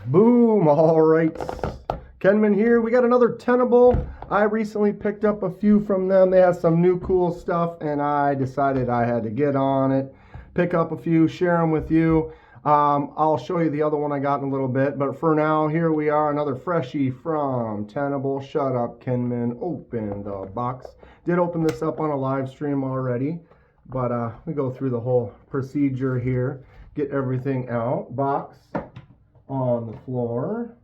Boom. All right. Kenman here. We got another Tenable. I recently picked up a few from them. They have some new cool stuff, and I decided I had to get on it, pick up a few, share them with you. I'll show you the other one I got in a little bit, but for now, here we are, another freshie from Tenable. Shut up, Kenman. Open the box. Did open this up on a live stream already, but we go through the whole procedure here. Get everything out. Box on the floor.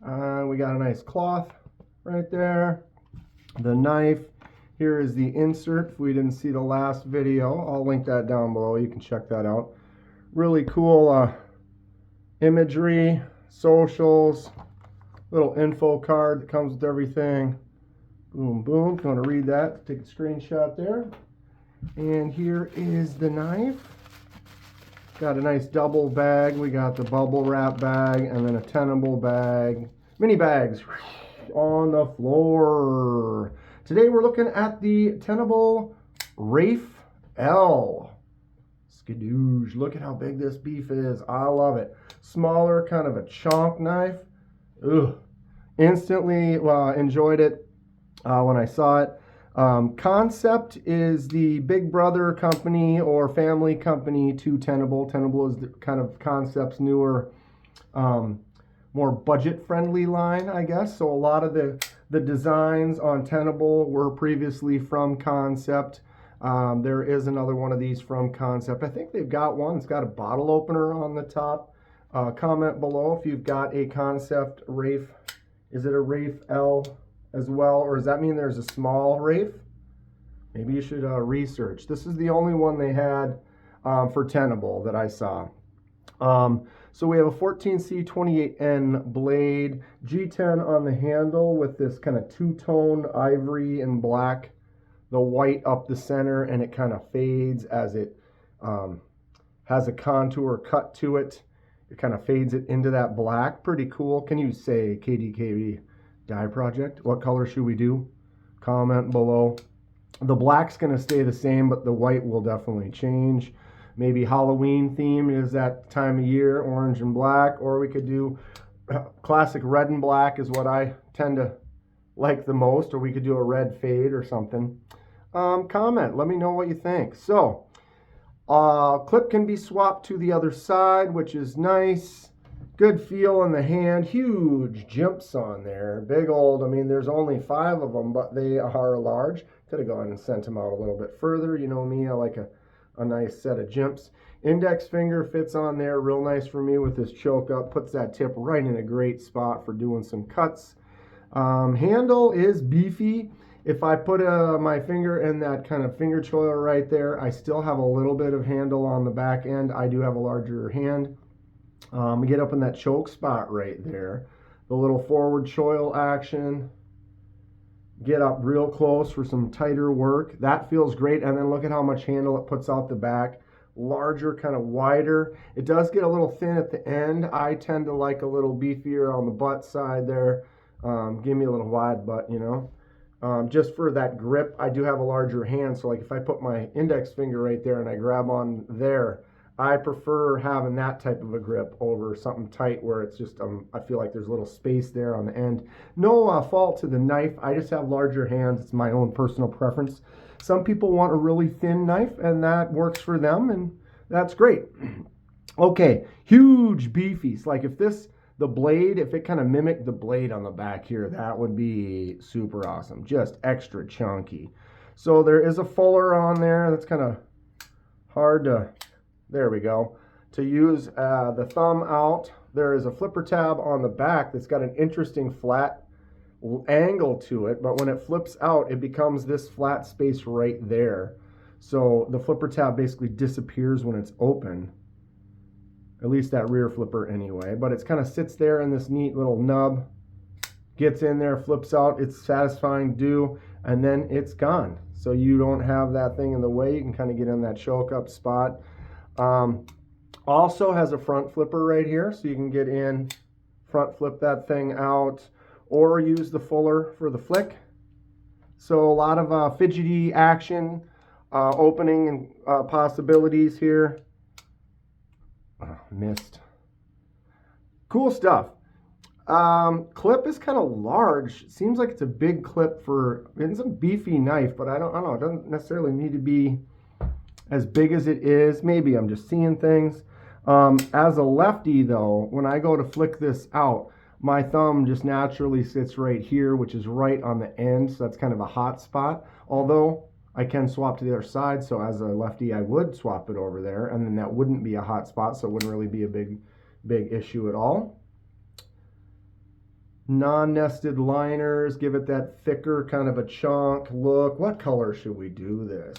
We got a nice cloth right there. The knife. Here is the insert. If we didn't see the last video, I'll link that down below. You can check that out. Really cool imagery, socials, little info card that comes with everything. Boom, boom. If you want to read that, take a screenshot there. And here is the knife. Got a nice double bag. We got the bubble wrap bag and then a Tenable bag. Mini bags on the floor. Today we're looking at the Tenable Rafe L. Skadoosh. Look at how big this beef is. I love it. Smaller, kind of a chonk knife. Ugh. Instantly enjoyed it when I saw it. Concept is the big brother company or family company to Tenable. Tenable is the kind of Concept's newer, more budget-friendly line, I guess. So a lot of the designs on Tenable were previously from Concept. There is another one of these from Concept. I think they've got one. It's got a bottle opener on the top. Comment below if you've got a Concept Rafe. Is it a Rafe L as well, or does that mean there's a small Rafe? Maybe you should research. This is the only one they had for Tenable that I saw. So we have a 14C28N blade, G10 on the handle with this kind of two-tone ivory and black, the white up the center, and it kind of fades as it has a contour cut to it. It kind of fades it into that black. Pretty cool. Can you say KDKB dye project? What color should we do? Comment below. The black's going to stay the same, but the white will definitely change. Maybe Halloween theme is that time of year, orange and black, or we could do classic red and black is what I tend to like the most, or we could do a red fade or something. Comment, let me know what you think. So, clip can be swapped to the other side, which is nice. Good feel in the hand. Huge jimps on there. Big old, I mean, there's only 5 of them, but they are large. Could have gone and sent them out a little bit further. You know me, I like a nice set of jimps. Index finger fits on there real nice for me with this choke up. Puts that tip right in a great spot for doing some cuts. Handle is beefy. If I put my finger in that kind of finger choil right there, I still have a little bit of handle on the back end. I do have a larger hand. Get up in that choke spot right there. The little forward choil action. Get up real close for some tighter work. That feels great. And then look at how much handle it puts out the back. Larger, kind of wider. It does get a little thin at the end. I tend to like a little beefier on the butt side there. Give me a little wide butt, you know. Just for that grip, I do have a larger hand. So like if I put my index finger right there and I grab on there, I prefer having that type of a grip over something tight where it's just, I feel like there's a little space there on the end. No fault to the knife. I just have larger hands. It's my own personal preference. Some people want a really thin knife, and that works for them, and that's great. Okay, huge beefies. Like if the blade, if it kind of mimicked the blade on the back here, that would be super awesome. Just extra chunky. So there is a fuller on there. That's kind of hard to... There we go. To use the thumb out, there is a flipper tab on the back that's got an interesting flat angle to it, but when it flips out, it becomes this flat space right there. So the flipper tab basically disappears when it's open. At least that rear flipper anyway. But it kind of sits there in this neat little nub. Gets in there, flips out, it's satisfying to do, and then it's gone. So you don't have that thing in the way. You can kind of get in that choke up spot. Also has a front flipper right here, so you can get in, front flip that thing out, or use the fuller for the flick. So a lot of fidgety action, opening and possibilities here. Missed. Cool stuff. Clip is kind of large. Seems like it's a big clip for, it's a beefy knife, but I don't know. It doesn't necessarily need to be as big as it is. Maybe I'm just seeing things. As a lefty though, when I go to flick this out, my thumb just naturally sits right here, which is right on the end. So that's kind of a hot spot. Although I can swap to the other side. So as a lefty, I would swap it over there, and then that wouldn't be a hot spot. So it wouldn't really be a big issue at all. Non-nested liners, give it that thicker kind of a chunk look. What color should we do this?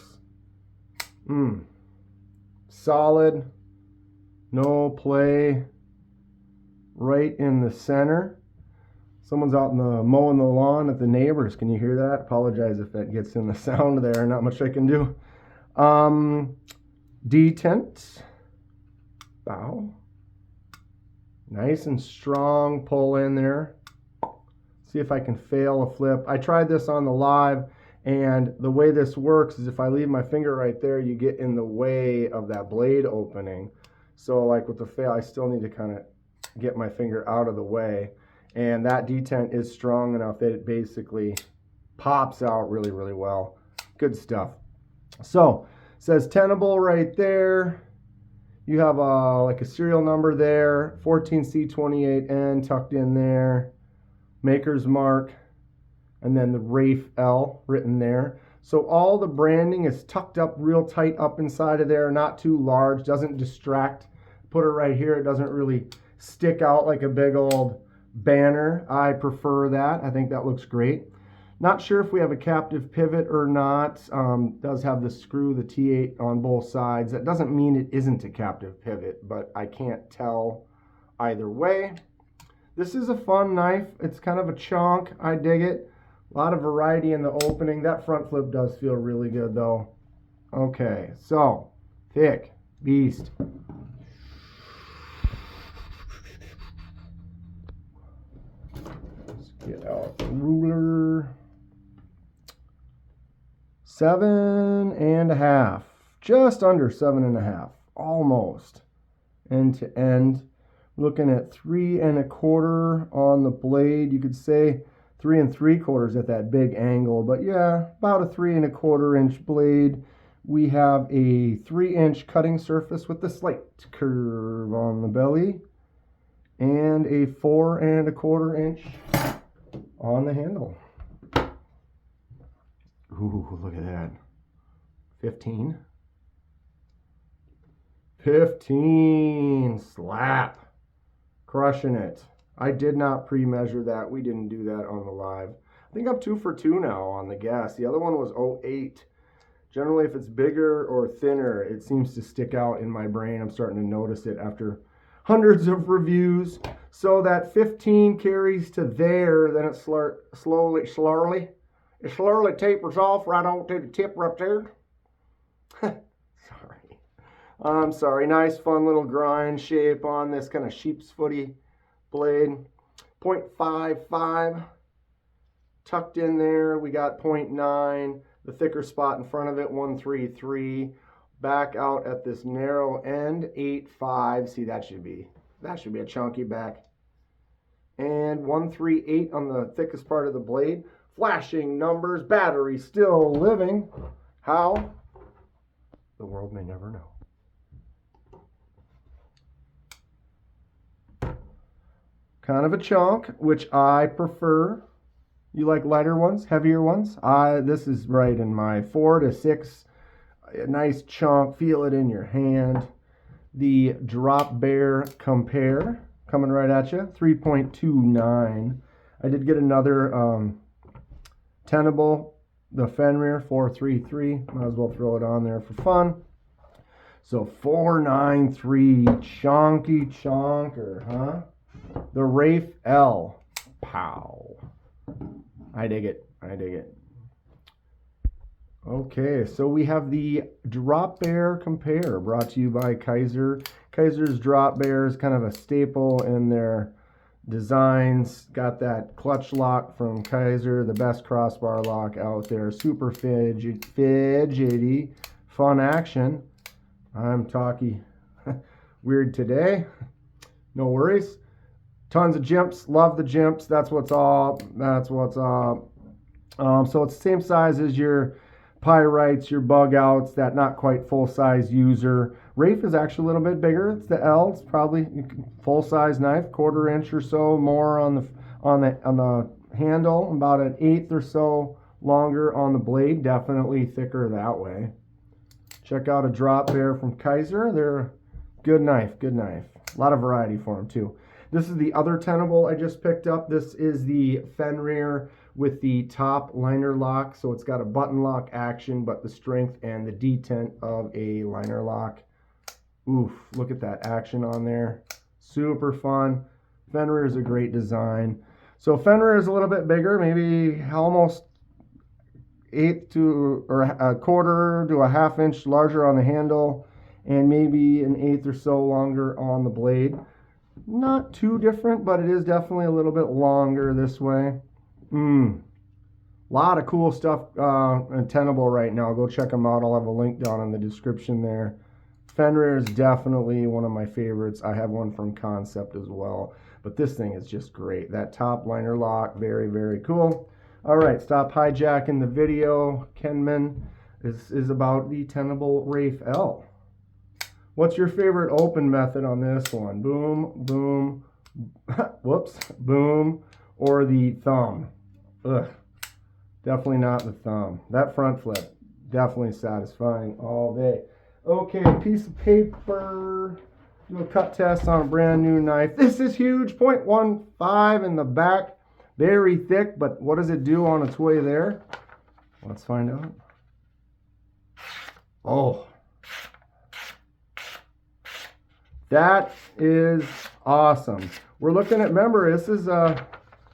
Solid, no play, right in the center. Someone's out in the mowing the lawn at the neighbors. Can you hear that? Apologize if that gets in the sound there. Not much I can do. Detent. Bow. Nice and strong pull in there. See if I can fail a flip. I tried this on the live, and the way this works is if I leave my finger right there, you get in the way of that blade opening. So like with the fail, I still need to kind of get my finger out of the way. And that detent is strong enough that it basically pops out really, really well. Good stuff. So it says Tenable right there. You have like a serial number there, 14C28N tucked in there. Maker's mark, and then the Rafe L written there. So all the branding is tucked up real tight up inside of there, not too large, doesn't distract. Put it right here, it doesn't really stick out like a big old banner. I prefer that. I think that looks great. Not sure if we have a captive pivot or not. Does have the screw, the T8 on both sides. That doesn't mean it isn't a captive pivot, but I can't tell either way. This is a fun knife. It's kind of a chunk. I dig it. A lot of variety in the opening. That front flip does feel really good though. Okay, so thick beast. Let's get out the ruler. 7.5. Just under 7.5. Almost end to end. Looking at 3 1/4 on the blade. You could say 3 3/4 at that big angle, but yeah, about a 3 1/4 inch blade. We have a 3-inch cutting surface with a slight curve on the belly, and a 4 1/4 inch on the handle. Ooh, look at that. 15. 15 slap. Crushing it. I did not pre-measure that. We didn't do that on the live. I think I'm 2 for 2 now on the gas. The other one was 0.8. Generally, if it's bigger or thinner, it seems to stick out in my brain. I'm starting to notice it after hundreds of reviews. So that 15 carries to there, then it slowly tapers off right on to the tip right there. I'm sorry, nice fun little grind shape on this kind of sheep's footy blade. 0.55 tucked in there. We got 0.9, the thicker spot in front of it, 133. Back out at this narrow end, 8.5. See, that should be a chunky back. And 138 on the thickest part of the blade. Flashing numbers, battery still living. How? The world may never know. Kind of a chunk, which I prefer. You like lighter ones, heavier ones? This is right in my 4 to 6. A nice chunk, feel it in your hand. The Drop Bear Compare coming right at you, 3.29. I did get another Tenable, the Fenrir 433. Might as well throw it on there for fun. So 493, chunky chonker, huh? The Rafe L. Pow. I dig it. I dig it. Okay, so we have the Drop Bear Compare brought to you by Kaiser. Kaiser's Drop Bear is kind of a staple in their designs. Got that clutch lock from Kaiser, the best crossbar lock out there. Super fidgety, fun action. I'm talking weird today. No worries. Tons of jimps. Love the jimps. That's what's up. That's what's up. So it's the same size as your pyrites, your bug outs, that not quite full size user. Rafe is actually a little bit bigger. It's the L. It's probably full size knife, 1/4 inch or so more on the handle, about an 1/8 or so longer on the blade. Definitely thicker that way. Check out a drop bear from Kaiser. They're good knife, good knife. A lot of variety for them too. This is the other Tenable I just picked up. This is the Fenrir with the top liner lock. So it's got a button lock action, but the strength and the detent of a liner lock. Oof, look at that action on there. Super fun. Fenrir is a great design. So Fenrir is a little bit bigger, maybe almost 1/8 to or 1/4 to a 1/2 inch larger on the handle, and maybe an 1/8 or so longer on the blade. Not too different, but it is definitely a little bit longer this way. Lot of cool stuff in Tenable right now. Go check them out. I'll have a link down in the description there. Fenrir is definitely one of my favorites. I have one from Concept as well, but this thing is just great. That top liner lock, very, very cool. All right, stop hijacking the video. Kenman is about the Tenable Rafe L. What's your favorite open method on this one? Boom, boom, whoops, boom, or the thumb? Ugh, definitely not the thumb. That front flip, definitely satisfying all day. Okay, piece of paper. Do a cut test on a brand new knife. This is huge, 0.15 in the back. Very thick, but what does it do on its way there? Let's find out. Oh. That is awesome. We're looking at, remember, this is a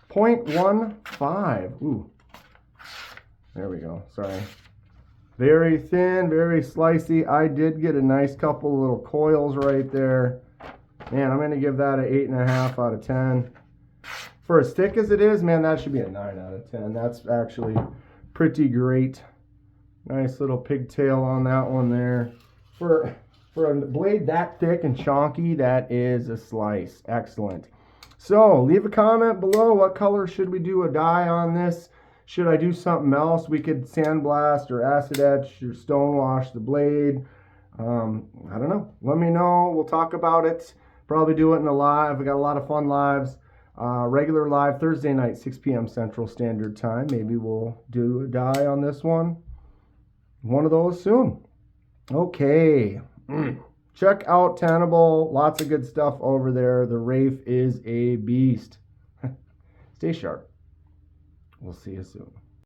0.15. Ooh. There we go. Sorry. Very thin, very slicey. I did get a nice couple of little coils right there. Man, I'm going to give that an 8.5 out of 10. For as thick as it is, man, that should be a 9 out of 10. That's actually pretty great. Nice little pigtail on that one there. For a blade that thick and chonky, that is a slice. Excellent. So leave a comment below. What color should we do a dye on this? Should I do something else? We could sandblast or acid etch or stone wash the blade. I don't know. Let me know. We'll talk about it. Probably do it in a live. We got a lot of fun lives. Regular live Thursday night, 6 p.m. Central Standard Time. Maybe we'll do a dye on this one. One of those soon. Okay. Check out Tenable. Lots of good stuff over there. The Rafe is a beast. Stay sharp. We'll see you soon.